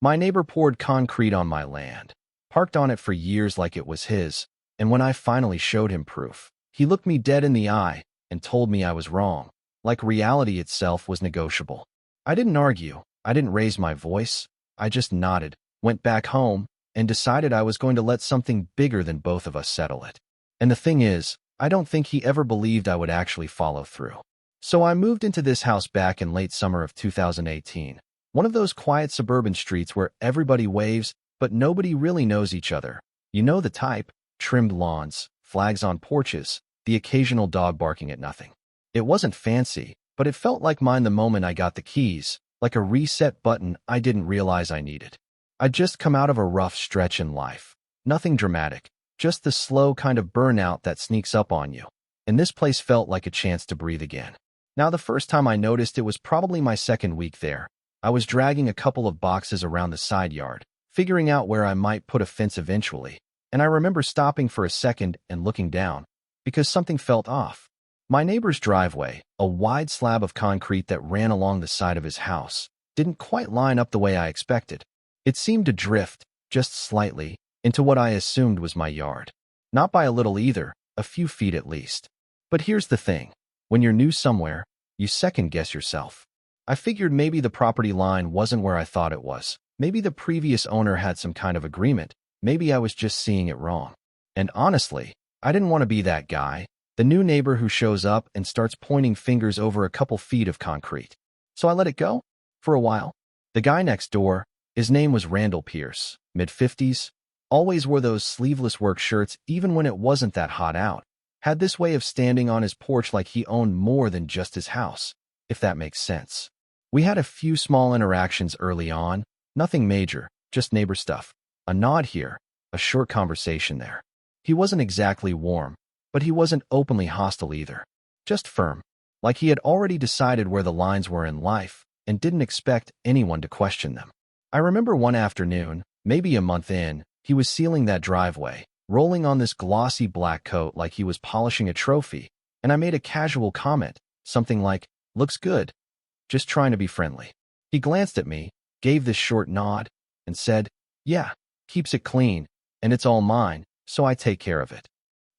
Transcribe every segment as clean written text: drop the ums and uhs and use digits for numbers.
My neighbor poured concrete on my land, parked on it for years like it was his, and when I finally showed him proof, he looked me dead in the eye and told me I was wrong, like reality itself was negotiable. I didn't argue. I didn't raise my voice. I just nodded, went back home, and decided I was going to let something bigger than both of us settle it. And the thing is, I don't think he ever believed I would actually follow through. So I moved into this house back in late summer of 2018. One of those quiet suburban streets where everybody waves, but nobody really knows each other. You know the type: trimmed lawns, flags on porches, the occasional dog barking at nothing. It wasn't fancy, but it felt like mine the moment I got the keys, like a reset button I didn't realize I needed. I'd just come out of a rough stretch in life. Nothing dramatic, just the slow kind of burnout that sneaks up on you. And this place felt like a chance to breathe again. Now, the first time I noticed it was probably my second week there. I was dragging a couple of boxes around the side yard, figuring out where I might put a fence eventually, and I remember stopping for a second and looking down, because something felt off. My neighbor's driveway, a wide slab of concrete that ran along the side of his house, didn't quite line up the way I expected. It seemed to drift, just slightly, into what I assumed was my yard. Not by a little either, a few feet at least. But here's the thing. When you're new somewhere, you second-guess yourself. I figured maybe the property line wasn't where I thought it was. Maybe the previous owner had some kind of agreement. Maybe I was just seeing it wrong. And honestly, I didn't want to be that guy, the new neighbor who shows up and starts pointing fingers over a couple feet of concrete. So I let it go. For a while. The guy next door, his name was Randall Pierce, mid-50s, always wore those sleeveless work shirts even when it wasn't that hot out. Had this way of standing on his porch like he owned more than just his house, if that makes sense. We had a few small interactions early on, nothing major, just neighbor stuff. A nod here, a short conversation there. He wasn't exactly warm, but he wasn't openly hostile either. Just firm, like he had already decided where the lines were in life and didn't expect anyone to question them. I remember one afternoon, maybe a month in, he was sealing that driveway, rolling on this glossy black coat like he was polishing a trophy, and I made a casual comment, something like, "Looks good," just trying to be friendly. He glanced at me, gave this short nod, and said, "Yeah, keeps it clean, and it's all mine, so I take care of it."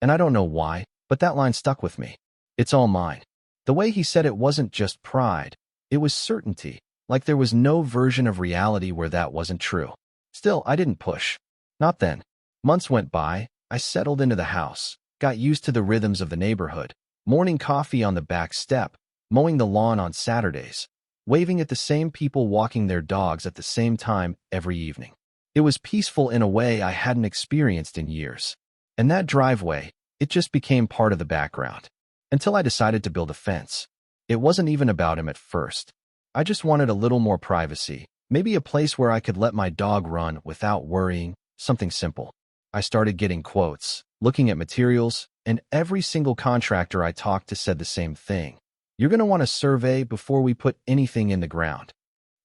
And I don't know why, but that line stuck with me. It's all mine. The way he said it wasn't just pride, it was certainty, like there was no version of reality where that wasn't true. Still, I didn't push. Not then. Months went by, I settled into the house, got used to the rhythms of the neighborhood, morning coffee on the back step, mowing the lawn on Saturdays, waving at the same people walking their dogs at the same time every evening. It was peaceful in a way I hadn't experienced in years. And that driveway, it just became part of the background. Until I decided to build a fence. It wasn't even about him at first. I just wanted a little more privacy, maybe a place where I could let my dog run without worrying, something simple. I started getting quotes, looking at materials, and every single contractor I talked to said the same thing. You're going to want a survey before we put anything in the ground.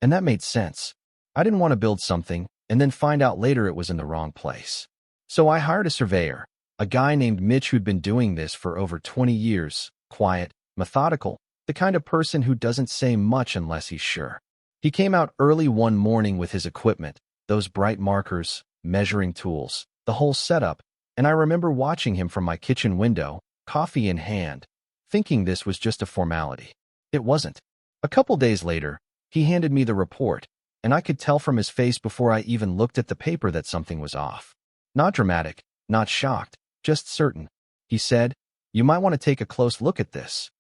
And that made sense. I didn't want to build something and then find out later it was in the wrong place. So I hired a surveyor, a guy named Mitch who'd been doing this for over 20 years, quiet, methodical, the kind of person who doesn't say much unless he's sure. He came out early one morning with his equipment, those bright markers, measuring tools, the whole setup, and I remember watching him from my kitchen window, coffee in hand, thinking this was just a formality. It wasn't. A couple days later, he handed me the report, and I could tell from his face before I even looked at the paper that something was off. Not dramatic, not shocked, just certain. He said, "You might want to take a close look at this."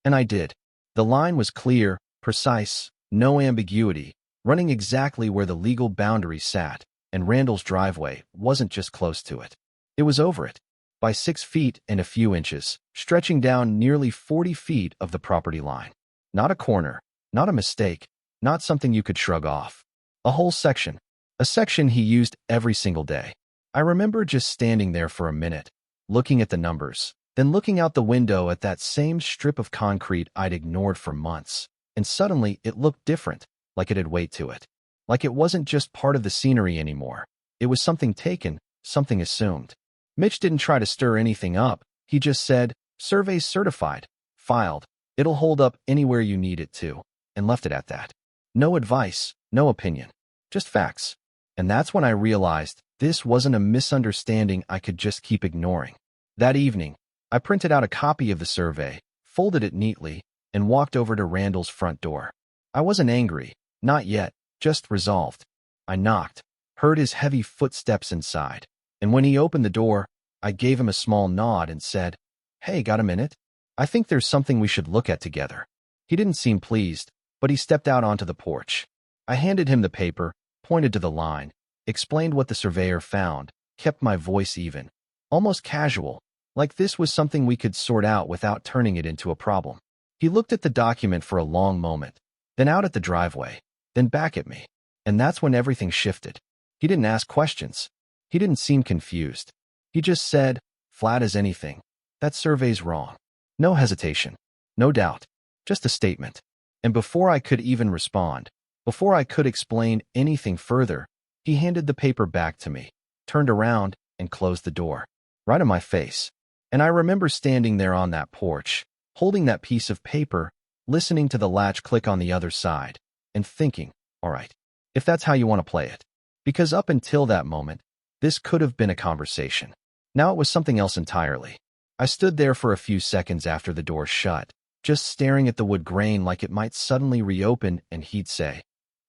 And I did. The line was clear, precise, no ambiguity, running exactly where the legal boundary sat, and Randall's driveway wasn't just close to it. It was over it, by 6 feet and a few inches, stretching down nearly 40 feet of the property line. Not a corner, not a mistake, not something you could shrug off. A whole section. A section he used every single day. I remember just standing there for a minute, looking at the numbers, then looking out the window at that same strip of concrete I'd ignored for months, and suddenly it looked different, like it had weight to it. Like it wasn't just part of the scenery anymore. It was something taken, something assumed. Mitch didn't try to stir anything up. He just said, "Survey's certified, filed, it'll hold up anywhere you need it to," and left it at that. No advice, no opinion. Just facts. And that's when I realized this wasn't a misunderstanding I could just keep ignoring. That evening, I printed out a copy of the survey, folded it neatly, and walked over to Randall's front door. I wasn't angry, not yet, just resolved. I knocked, heard his heavy footsteps inside, and when he opened the door, I gave him a small nod and said, "Hey, got a minute? I think there's something we should look at together." He didn't seem pleased, but he stepped out onto the porch. I handed him the paper, pointed to the line, explained what the surveyor found, kept my voice even, almost casual, like this was something we could sort out without turning it into a problem. He looked at the document for a long moment, then out at the driveway, then back at me. And that's when everything shifted. He didn't ask questions. He didn't seem confused. He just said, flat as anything, "That survey's wrong." No hesitation, no doubt, just a statement. And before I could even respond, before I could explain anything further, he handed the paper back to me, turned around, and closed the door, right in my face. And I remember standing there on that porch, holding that piece of paper, listening to the latch click on the other side, and thinking, all right, if that's how you want to play it. Because up until that moment, this could have been a conversation. Now it was something else entirely. I stood there for a few seconds after the door shut, just staring at the wood grain like it might suddenly reopen and he'd say,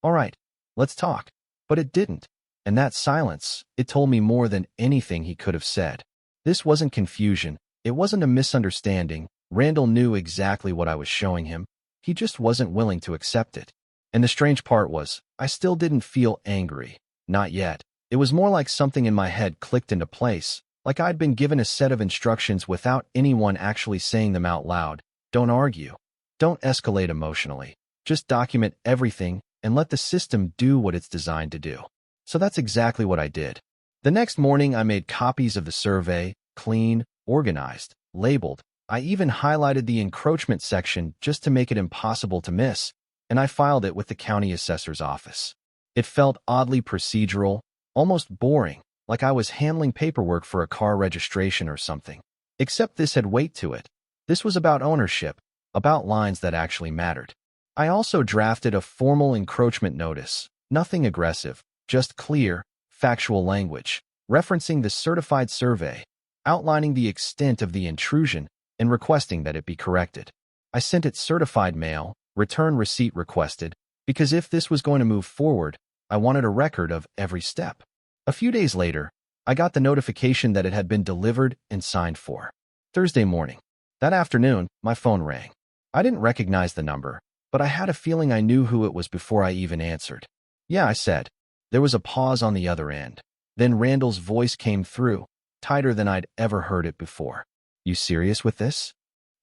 "All right, let's talk." But it didn't. And that silence, it told me more than anything he could have said. This wasn't confusion. It wasn't a misunderstanding. Randall knew exactly what I was showing him. He just wasn't willing to accept it. And the strange part was, I still didn't feel angry. Not yet. It was more like something in my head clicked into place, like I'd been given a set of instructions without anyone actually saying them out loud. Don't argue. Don't escalate emotionally. Just document everything and let the system do what it's designed to do. So that's exactly what I did. The next morning, I made copies of the survey, clean, organized, labeled. I even highlighted the encroachment section just to make it impossible to miss, and I filed it with the county assessor's office. It felt oddly procedural, almost boring, like I was handling paperwork for a car registration or something. Except this had weight to it. This was about ownership, about lines that actually mattered. I also drafted a formal encroachment notice, nothing aggressive, just clear, factual language, referencing the certified survey, outlining the extent of the intrusion, and requesting that it be corrected. I sent it certified mail, return receipt requested, because if this was going to move forward, I wanted a record of every step. A few days later, I got the notification that it had been delivered and signed for. Thursday morning. That afternoon, my phone rang. I didn't recognize the number, but I had a feeling I knew who it was before I even answered. "Yeah," I said. There was a pause on the other end. Then Randall's voice came through, tighter than I'd ever heard it before. "You serious with this?"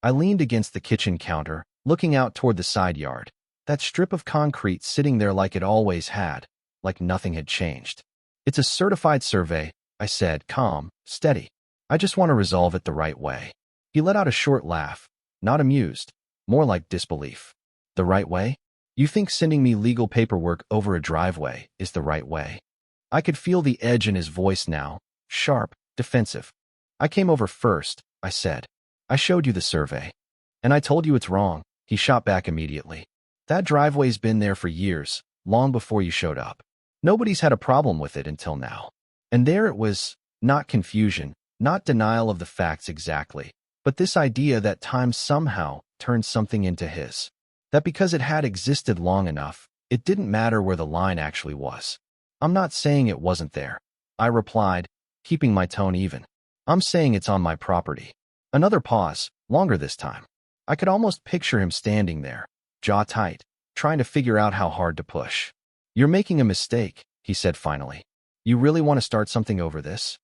I leaned against the kitchen counter, looking out toward the side yard. That strip of concrete sitting there like it always had, like nothing had changed. "It's a certified survey," I said, calm, steady. "I just want to resolve it the right way." He let out a short laugh, not amused, more like disbelief. "The right way? You think sending me legal paperwork over a driveway is the right way?" I could feel the edge in his voice now, sharp, defensive. "I came over first," I said. "I showed you the survey. And I told you it's wrong." He shot back immediately. "That driveway's been there for years, long before you showed up. Nobody's had a problem with it until now." And there it was, not confusion, not denial of the facts exactly, but this idea that time somehow turned something into his. That because it had existed long enough, it didn't matter where the line actually was. "I'm not saying it wasn't there," I replied, keeping my tone even. "I'm saying it's on my property." Another pause, longer this time. I could almost picture him standing there, jaw tight, trying to figure out how hard to push. "You're making a mistake," he said finally. "You really want to start something over this?"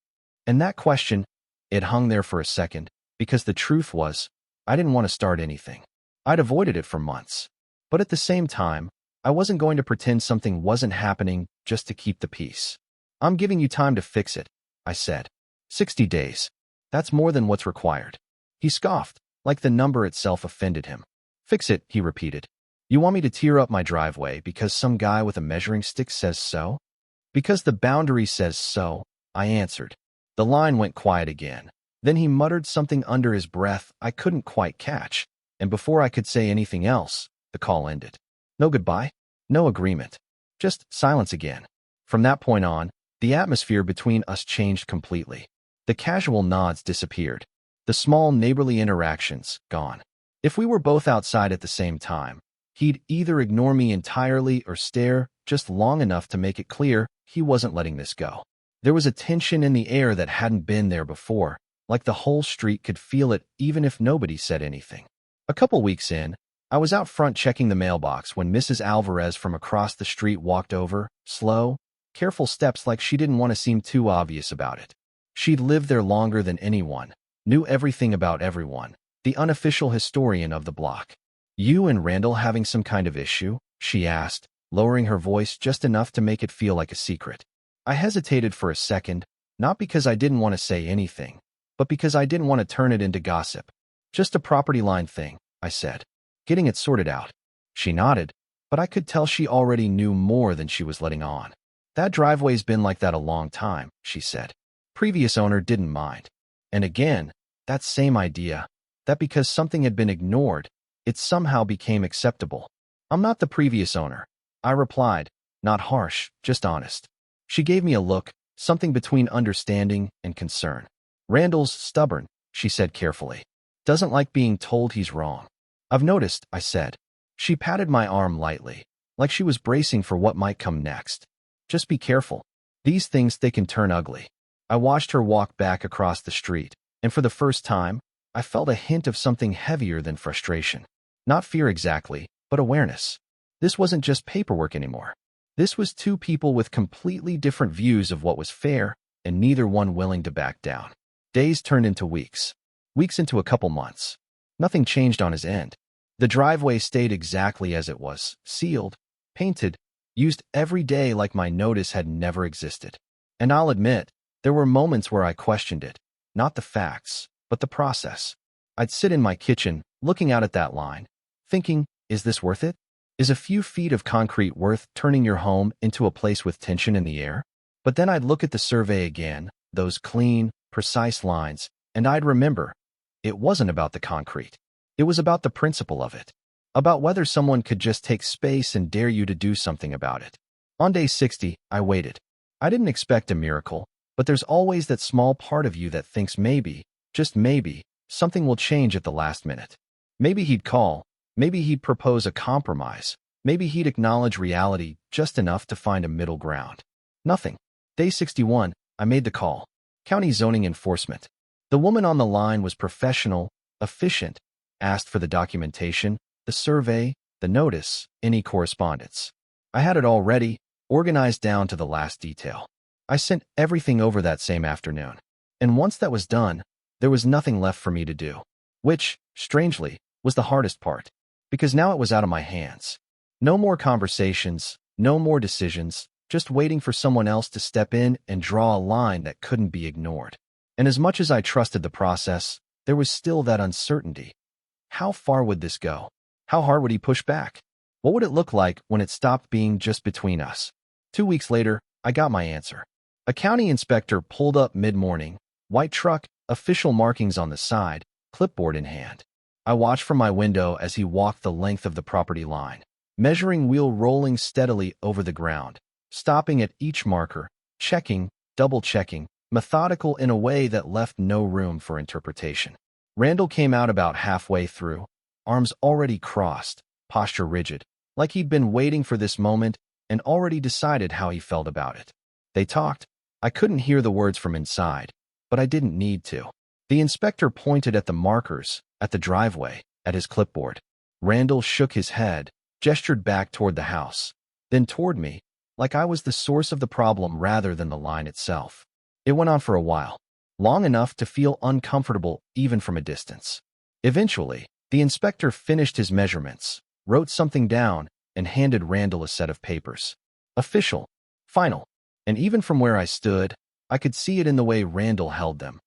And that question, it hung there for a second, because the truth was, I didn't want to start anything. I'd avoided it for months. But at the same time, I wasn't going to pretend something wasn't happening just to keep the peace. "I'm giving you time to fix it," I said. 60 days. That's more than what's required." He scoffed, like the number itself offended him. "Fix it," he repeated. "You want me to tear up my driveway because some guy with a measuring stick says so?" "Because the boundary says so," I answered. The line went quiet again. Then he muttered something under his breath I couldn't quite catch, and before I could say anything else, the call ended. No goodbye, no agreement. Just silence again. From that point on, the atmosphere between us changed completely. The casual nods disappeared. The small neighborly interactions, gone. If we were both outside at the same time, he'd either ignore me entirely or stare just long enough to make it clear he wasn't letting this go. There was a tension in the air that hadn't been there before, like the whole street could feel it even if nobody said anything. A couple weeks in, I was out front checking the mailbox when Mrs. Alvarez from across the street walked over, slow, careful steps like she didn't want to seem too obvious about it. She'd lived there longer than anyone, knew everything about everyone, the unofficial historian of the block. "You and Randall having some kind of issue?" she asked, lowering her voice just enough to make it feel like a secret. I hesitated for a second, not because I didn't want to say anything, but because I didn't want to turn it into gossip. "Just a property line thing," I said. "Getting it sorted out." She nodded, but I could tell she already knew more than she was letting on. "That driveway's been like that a long time," she said. "Previous owner didn't mind." And again, that same idea, that because something had been ignored, it somehow became acceptable. "I'm not the previous owner," I replied, not harsh, just honest. She gave me a look, something between understanding and concern. "Randall's stubborn," she said carefully. "Doesn't like being told he's wrong." "I've noticed," I said. She patted my arm lightly, like she was bracing for what might come next. "Just be careful. These things, they can turn ugly." I watched her walk back across the street, and for the first time, I felt a hint of something heavier than frustration. Not fear exactly, but awareness. This wasn't just paperwork anymore. This was two people with completely different views of what was fair, and neither one willing to back down. Days turned into weeks. Weeks into a couple months. Nothing changed on his end. The driveway stayed exactly as it was, sealed, painted, used every day like my notice had never existed. And I'll admit, there were moments where I questioned it, not the facts, but the process. I'd sit in my kitchen, looking out at that line, thinking, is this worth it? Is a few feet of concrete worth turning your home into a place with tension in the air? But then I'd look at the survey again, those clean, precise lines, and I'd remember, it wasn't about the concrete. It was about the principle of it. About whether someone could just take space and dare you to do something about it. On day 60, I waited. I didn't expect a miracle, but there's always that small part of you that thinks maybe, just maybe, something will change at the last minute. Maybe he'd call. Maybe he'd propose a compromise. Maybe he'd acknowledge reality just enough to find a middle ground. Nothing. Day 61, I made the call. County zoning enforcement. The woman on the line was professional, efficient, asked for the documentation, the survey, the notice, any correspondence. I had it all ready, organized down to the last detail. I sent everything over that same afternoon. And once that was done, there was nothing left for me to do. Which, strangely, was the hardest part. Because now it was out of my hands. No more conversations, no more decisions, just waiting for someone else to step in and draw a line that couldn't be ignored. And as much as I trusted the process, there was still that uncertainty. How far would this go? How hard would he push back? What would it look like when it stopped being just between us? 2 weeks later, I got my answer. A county inspector pulled up mid-morning, white truck, official markings on the side, clipboard in hand. I watched from my window as he walked the length of the property line, measuring wheel rolling steadily over the ground, stopping at each marker, checking, double-checking, methodical in a way that left no room for interpretation. Randall came out about halfway through, arms already crossed, posture rigid, like he'd been waiting for this moment and already decided how he felt about it. They talked. I couldn't hear the words from inside, but I didn't need to. The inspector pointed at the markers, at the driveway, at his clipboard. Randall shook his head, gestured back toward the house, then toward me, like I was the source of the problem rather than the line itself. It went on for a while, long enough to feel uncomfortable even from a distance. Eventually, the inspector finished his measurements, wrote something down, and handed Randall a set of papers. Official, final, and even from where I stood, I could see it in the way Randall held them.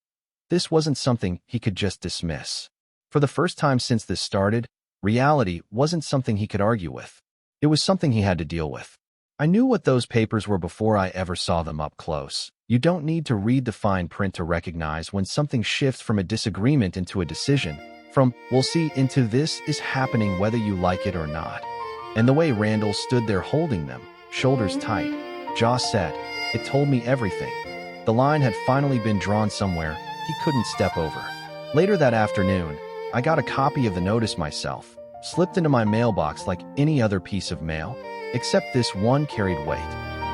This wasn't something he could just dismiss. For the first time since this started, reality wasn't something he could argue with. It was something he had to deal with. I knew what those papers were before I ever saw them up close. You don't need to read the fine print to recognize when something shifts from a disagreement into a decision, from "we'll see" into "this is happening whether you like it or not." And the way Randall stood there holding them, shoulders tight, jaw set. It told me everything. The line had finally been drawn somewhere he couldn't step over. Later that afternoon, I got a copy of the notice myself, slipped into my mailbox like any other piece of mail, except this one carried weight.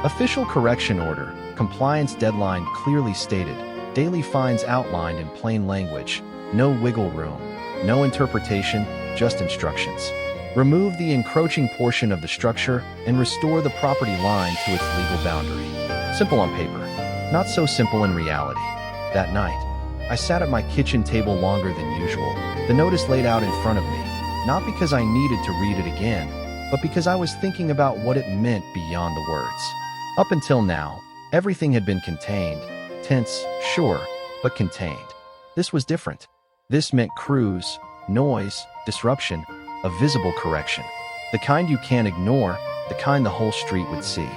Official correction order, compliance deadline clearly stated, daily fines outlined in plain language, no wiggle room, no interpretation, just instructions. Remove the encroaching portion of the structure and restore the property line to its legal boundary. Simple on paper, not so simple in reality. That night, I sat at my kitchen table longer than usual, the notice laid out in front of me, not because I needed to read it again, but because I was thinking about what it meant beyond the words. Up until now, everything had been contained, tense, sure, but contained. This was different. This meant crews, noise, disruption, a visible correction. The kind you can't ignore, the kind the whole street would see.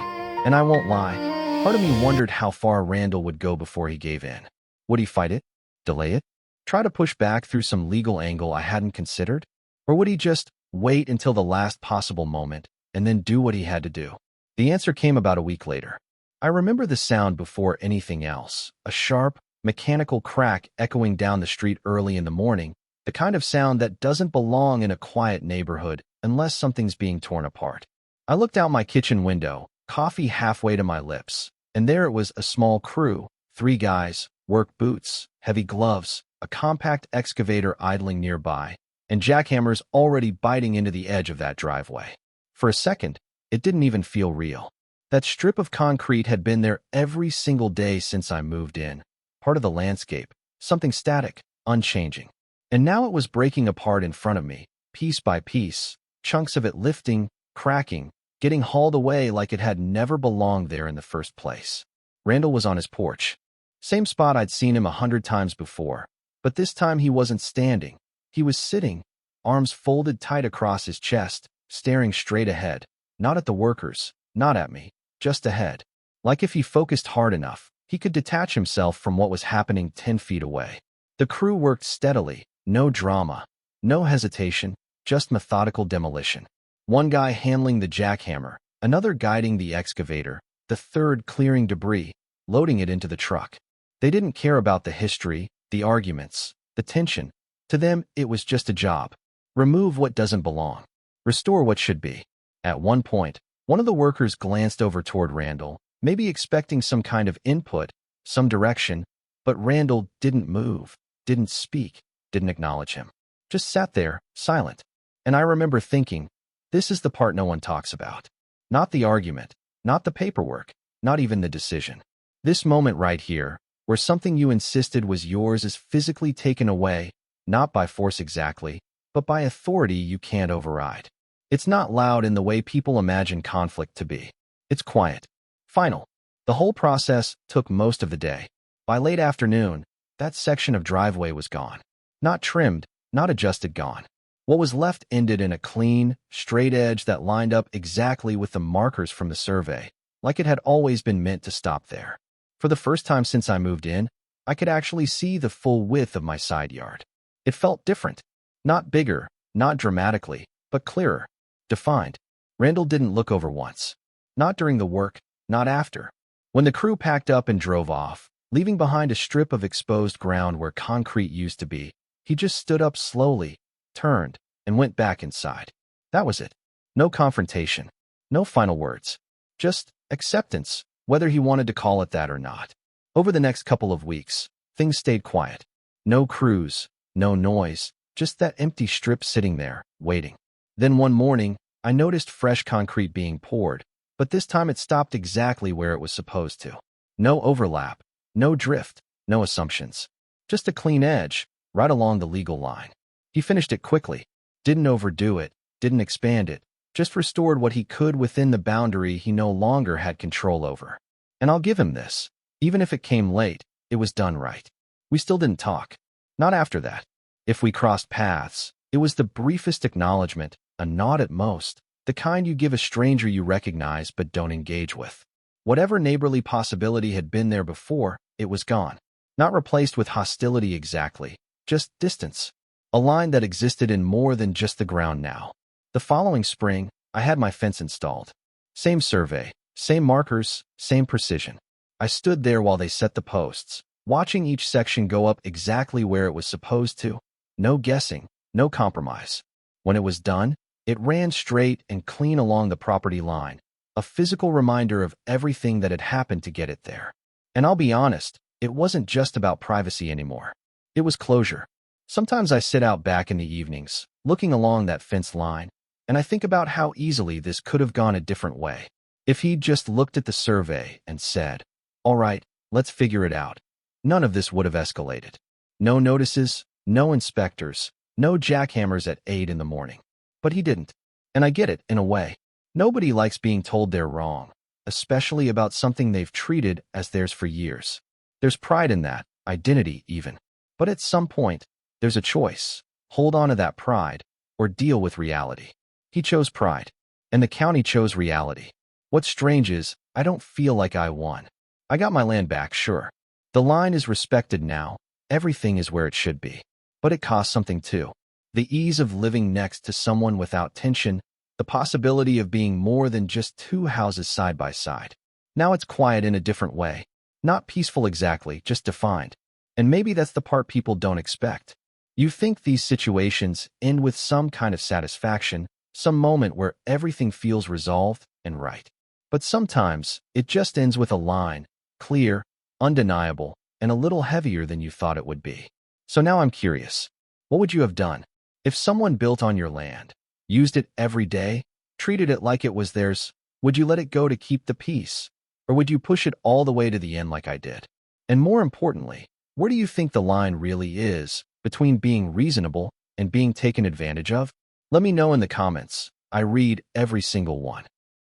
And I won't lie, part of me wondered how far Randall would go before he gave in. Would he fight it? Delay it? Try to push back through some legal angle I hadn't considered? Or would he just wait until the last possible moment and then do what he had to do? The answer came about a week later. I remember the sound before anything else, a sharp, mechanical crack echoing down the street early in the morning, the kind of sound that doesn't belong in a quiet neighborhood unless something's being torn apart. I looked out my kitchen window, coffee halfway to my lips, and there it was, a small crew, 3 guys, work boots, heavy gloves, a compact excavator idling nearby, and jackhammers already biting into the edge of that driveway. For a second, it didn't even feel real. That strip of concrete had been there every single day since I moved in, part of the landscape, something static, unchanging. And now it was breaking apart in front of me, piece by piece, chunks of it lifting, cracking, getting hauled away like it had never belonged there in the first place. Randall was on his porch. Same spot I'd seen him 100 times before, but this time he wasn't standing. He was sitting, arms folded tight across his chest, staring straight ahead, not at the workers, not at me, just ahead. Like if he focused hard enough, he could detach himself from what was happening 10 feet away. The crew worked steadily, no drama, no hesitation, just methodical demolition. One guy handling the jackhammer, another guiding the excavator, the third clearing debris, loading it into the truck. They didn't care about the history, the arguments, the tension. To them, it was just a job. Remove what doesn't belong. Restore what should be. At one point, one of the workers glanced over toward Randall, maybe expecting some kind of input, some direction, but Randall didn't move, didn't speak, didn't acknowledge him. Just sat there, silent. And I remember thinking, this is the part no one talks about. Not the argument, not the paperwork, not even the decision. This moment right here, where something you insisted was yours is physically taken away, not by force exactly, but by authority you can't override. It's not loud in the way people imagine conflict to be. It's quiet. Final. The whole process took most of the day. By late afternoon, that section of driveway was gone. Not trimmed, not adjusted, gone. What was left ended in a clean, straight edge that lined up exactly with the markers from the survey, like it had always been meant to stop there. For the first time since I moved in, I could actually see the full width of my side yard. It felt different. Not bigger, not dramatically, but clearer, defined. Randall didn't look over once. Not during the work, not after. When the crew packed up and drove off, leaving behind a strip of exposed ground where concrete used to be, he just stood up slowly, turned, and went back inside. That was it. No confrontation. No final words. Just acceptance, whether he wanted to call it that or not. Over the next couple of weeks, things stayed quiet. No crews, no noise, just that empty strip sitting there, waiting. Then one morning, I noticed fresh concrete being poured, but this time it stopped exactly where it was supposed to. No overlap, no drift, no assumptions. Just a clean edge, right along the legal line. He finished it quickly, didn't overdo it, didn't expand it, just restored what he could within the boundary he no longer had control over. And I'll give him this. Even if it came late, it was done right. We still didn't talk. Not after that. If we crossed paths, it was the briefest acknowledgement, a nod at most, the kind you give a stranger you recognize but don't engage with. Whatever neighborly possibility had been there before, it was gone. Not replaced with hostility exactly, just distance. A line that existed in more than just the ground now. The following spring, I had my fence installed. Same survey, same markers, same precision. I stood there while they set the posts, watching each section go up exactly where it was supposed to. No guessing, no compromise. When it was done, it ran straight and clean along the property line, a physical reminder of everything that had happened to get it there. And I'll be honest, it wasn't just about privacy anymore. It was closure. Sometimes I sit out back in the evenings, looking along that fence line, and I think about how easily this could have gone a different way. If he'd just looked at the survey and said, "All right, let's figure it out," none of this would have escalated. No notices, no inspectors, no jackhammers at 8 in the morning. But he didn't. And I get it, in a way. Nobody likes being told they're wrong, especially about something they've treated as theirs for years. There's pride in that, identity even. But at some point, there's a choice. Hold on to that pride, or deal with reality. He chose pride, and the county chose reality. What's strange is, I don't feel like I won. I got my land back, sure. The line is respected now. Everything is where it should be. But it costs something too. The ease of living next to someone without tension, the possibility of being more than just two houses side by side. Now it's quiet in a different way. Not peaceful exactly, just defined. And maybe that's the part people don't expect. You think these situations end with some kind of satisfaction, some moment where everything feels resolved and right. But sometimes, it just ends with a line, clear, undeniable, and a little heavier than you thought it would be. So now I'm curious. What would you have done? If someone built on your land, used it every day, treated it like it was theirs, would you let it go to keep the peace? Or would you push it all the way to the end like I did? And more importantly, where do you think the line really is between being reasonable and being taken advantage of? Let me know in the comments. I read every single one.